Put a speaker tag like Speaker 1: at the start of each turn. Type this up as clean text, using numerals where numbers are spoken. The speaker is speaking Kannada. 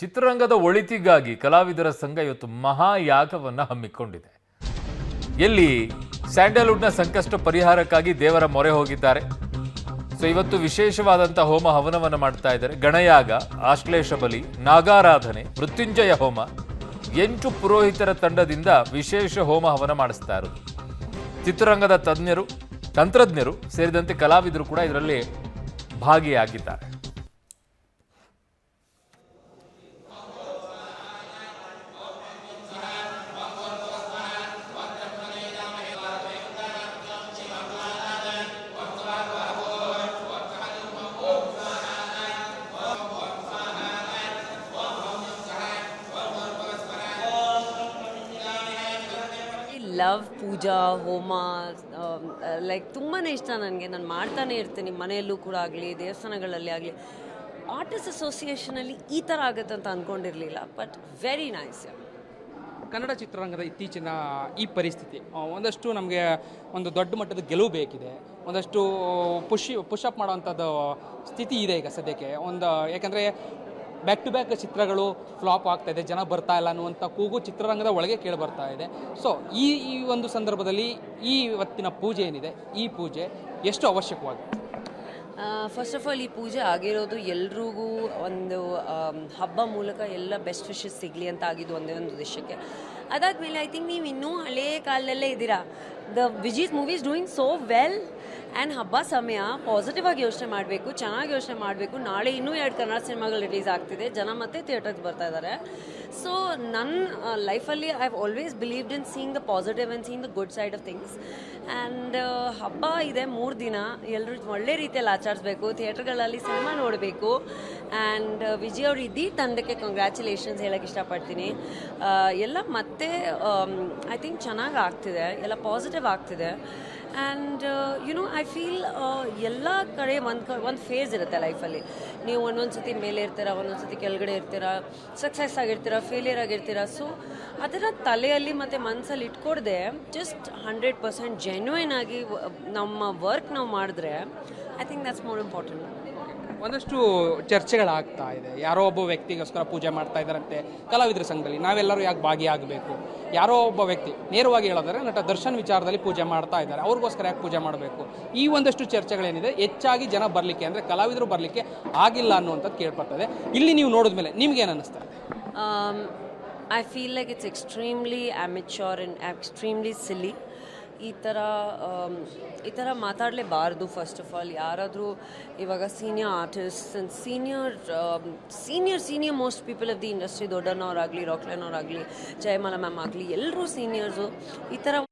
Speaker 1: ಚಿತ್ರರಂಗದ ಒಳಿತಿಗಾಗಿ ಕಲಾವಿದರ ಸಂಘ ಇವತ್ತು ಮಹಾಯಾಗವನ್ನು ಹಮ್ಮಿಕೊಂಡಿದೆ. ಎಲ್ಲಿ ಸ್ಯಾಂಡಲ್ವುಡ್ನ ಸಂಕಷ್ಟ ಪರಿಹಾರಕ್ಕಾಗಿ ದೇವರ ಮೊರೆ ಹೋಗಿದ್ದಾರೆ. ಸೊ ಇವತ್ತು ವಿಶೇಷವಾದಂಥ ಹೋಮ ಹವನವನ್ನು ಮಾಡ್ತಾ ಇದ್ದಾರೆ. ಗಣಯಾಗ, ಆಶ್ಲೇಷ ಬಲಿ, ನಾಗಾರಾಧನೆ, ಮೃತ್ಯುಂಜಯ ಹೋಮ, 8 ಪುರೋಹಿತರ ತಂಡದಿಂದ ವಿಶೇಷ ಹೋಮ ಹವನ ಮಾಡಿಸ್ತಾ ಇರೋದು. ಚಿತ್ರರಂಗದ ತಜ್ಞರು, ತಂತ್ರಜ್ಞರು ಸೇರಿದಂತೆ ಕಲಾವಿದರು ಕೂಡ ಇದರಲ್ಲಿ ಭಾಗಿಯಾಗಿದ್ದಾರೆ.
Speaker 2: ಲವ್ ಪೂಜಾ ಹೋಮ ಲೈಕ್ ತುಂಬಾ ಇಷ್ಟ ನನಗೆ. ನಾನು ಮಾಡ್ತಾನೆ ಇರ್ತೀನಿ, ಮನೆಯಲ್ಲೂ ಕೂಡ ಆಗಲಿ, ದೇವಸ್ಥಾನಗಳಲ್ಲಿ ಆಗಲಿ. ಆರ್ಟಿಸ್ಟ್ ಅಸೋಸಿಯೇಷನಲ್ಲಿ ಈ ಥರ ಆಗುತ್ತೆ ಅಂತ ಅಂದ್ಕೊಂಡಿರಲಿಲ್ಲ, ಬಟ್ ವೆರಿ ನೈಸ್.
Speaker 3: ಕನ್ನಡ ಚಿತ್ರರಂಗದ ಇತ್ತೀಚಿನ ಈ ಪರಿಸ್ಥಿತಿ ಒಂದಷ್ಟು ನಮಗೆ ಒಂದು ದೊಡ್ಡ ಮಟ್ಟದ ಗೆಲುವು ಬೇಕಿದೆ, ಒಂದಷ್ಟು ಪುಷಪ್ ಮಾಡೋವಂಥದ್ದು ಸ್ಥಿತಿ ಇದೆ ಈಗ ಸದ್ಯಕ್ಕೆ. ಯಾಕಂದರೆ ಬ್ಯಾಕ್ ಟು ಬ್ಯಾಕ್ ಚಿತ್ರಗಳು ಫ್ಲಾಪ್ ಆಗ್ತಾ ಇದೆ, ಜನ ಬರ್ತಾ ಇಲ್ಲ ಅನ್ನುವಂಥ ಕೂಗು ಚಿತ್ರರಂಗದ ಒಳಗೆ ಕೇಳಿ ಬರ್ತಾ ಇದೆ. ಸೊ ಈ ಒಂದು ಸಂದರ್ಭದಲ್ಲಿ ಈ ಇವತ್ತಿನ ಪೂಜೆ ಏನಿದೆ, ಈ ಪೂಜೆ ಎಷ್ಟು ಅವಶ್ಯಕವಾಗಿದೆ?
Speaker 2: ಫಸ್ಟ್ ಆಫ್ ಆಲ್ ಈ ಪೂಜೆ ಆಗಿರೋದು ಎಲ್ರಿಗೂ ಒಂದು ಹಬ್ಬ ಮೂಲಕ ಎಲ್ಲ ಬೆಸ್ಟ್ ವಿಶಸ್ ಸಿಗಲಿ ಅಂತ ಆಗಿದ್ದು ಒಂದೇ ಒಂದು ಉದ್ದೇಶಕ್ಕೆ. ಅದಾದಮೇಲೆ ಐ ಥಿಂಕ್ ನೀವು ಇನ್ನೂ ಹಳೇ ಕಾಲದಲ್ಲೇ ಇದ್ದೀರಾ. The Vijith movie is doing so well and ಹಬ್ಬ ಸಮಯ ಪಾಸಿಟಿವ್ ಆಗಿ ಯೋಚನೆ ಮಾಡಬೇಕು, ಚೆನ್ನಾಗಿ ಯೋಚನೆ ಮಾಡಬೇಕು. ನಾಳೆ ಇನ್ನೂ 2 ಕನ್ನಡ ಸಿನಿಮಾಗಳು ರಿಲೀಸ್ ಆಗ್ತಿದೆ, ಜನ ಮತ್ತೆ ಥಿಯೇಟರ್ಗೆ ಬರ್ತಾ ಇದ್ದಾರೆ. ಸೊ ನನ್ನ ಲೈಫಲ್ಲಿ I have always believed in seeing the positive and seeing the good side of things. And ಹಬ್ಬ ಇದೆ 3 ದಿನ, ಎಲ್ಲರೂ ಒಳ್ಳೆ ರೀತಿಯಲ್ಲಿ ಆಚರಿಸ್ಬೇಕು, ಥಿಯೇಟರ್ಗಳಲ್ಲಿ ಸಿನಿಮಾ ನೋಡಬೇಕು. ಆ್ಯಂಡ್ ವಿಜಯ್ ಅವ್ರ ಇಡೀ ತಂಡಕ್ಕೆ ಕಂಗ್ರ್ಯಾಚುಲೇಷನ್ಸ್ ಹೇಳೋಕ್ಕೆ ಇಷ್ಟಪಡ್ತೀನಿ. ಎಲ್ಲ ಮತ್ತೆ ಐ ಥಿಂಕ್ ಚೆನ್ನಾಗಿ ಆಗ್ತಿದೆ, ಎಲ್ಲ ಪಾಸಿಟಿವ್ ಆಗ್ತಿದೆ. ಆ್ಯಂಡ್ ಐ ಫೀಲ್ ಎಲ್ಲ ಕಡೆ ಒಂದು ಫೇಸ್ ಇರುತ್ತೆ ಲೈಫಲ್ಲಿ. ನೀವು ಒಂದೊಂದು ಸತಿ ಮೇಲೆ ಇರ್ತೀರ, ಒಂದೊಂದು ಸತಿ ಕೆಳಗಡೆ ಇರ್ತೀರ, ಸಕ್ಸಸ್ ಆಗಿರ್ತೀರ, ಫೇಲಿಯರ್ ಆಗಿರ್ತೀರ. ಸೊ ಅದನ್ನು ತಲೆಯಲ್ಲಿ ಮತ್ತು ಮನಸ್ಸಲ್ಲಿ ಇಟ್ಕೊಡ್ದೆ ಜಸ್ಟ್ 100% ಜೆನ್ಯೂನ್ ಆಗಿ ನಮ್ಮ ವರ್ಕ್ ನಾವು ಮಾಡಿದ್ರೆ I think that's more important.
Speaker 3: ಒಂದಷ್ಟು ಚರ್ಚೆಗಳಾಗ್ತಾ ಇದೆ, ಯಾರೋ ಒಬ್ಬ ವ್ಯಕ್ತಿಗೋಸ್ಕರ ಪೂಜೆ ಮಾಡ್ತಾ ಇದ್ದಾರಂತೆ ಕಲಾವಿದರ ಸಂಘದಲ್ಲಿ, ನಾವೆಲ್ಲರೂ ಯಾಕೆ ಭಾಗಿಯಾಗಬೇಕು? ಯಾರೋ ಒಬ್ಬ ವ್ಯಕ್ತಿ ನೇರವಾಗಿ ಹೇಳಿದ್ರೆ ನಟ ದರ್ಶನ್ ವಿಚಾರದಲ್ಲಿ ಪೂಜೆ ಮಾಡ್ತಾ ಇದ್ದಾರೆ, ಅವ್ರಿಗೋಸ್ಕರ ಯಾಕೆ ಪೂಜೆ ಮಾಡಬೇಕು? ಈ ಒಂದಷ್ಟು ಚರ್ಚೆಗಳೇನಿದೆ, ಹೆಚ್ಚಾಗಿ ಜನ ಬರಲಿಕ್ಕೆ ಅಂದರೆ ಕಲಾವಿದರು ಬರಲಿಕ್ಕೆ ಆಗಿಲ್ಲ ಅನ್ನುವಂಥದ್ದು ಕೇಳ್ಪಡ್ತದೆ. ಇಲ್ಲಿ ನೀವು ನೋಡಿದ್ಮೇಲೆ ನಿಮ್ಗೇನು ಅನ್ನಿಸ್ತಾ ಇದೆ?
Speaker 2: I feel like it's extremely amateur and extremely silly. ಈ ಥರ ಮಾತಾಡಲೇಬಾರ್ದು. ಫಸ್ಟ್ ಆಫ್ ಆಲ್ ಯಾರಾದರೂ ಇವಾಗ senior artist and senior most people of the industry, ದೊಡ್ಡನವರಾಗಲಿ, ರಾಕ್ಲೈನವರಾಗಲಿ, ಜಯಮಾಲಾ ಮ್ಯಾಮ್ ಆಗಲಿ, ಎಲ್ಲರೂ ಸೀನಿಯರ್ಸು. ಈ ಥರ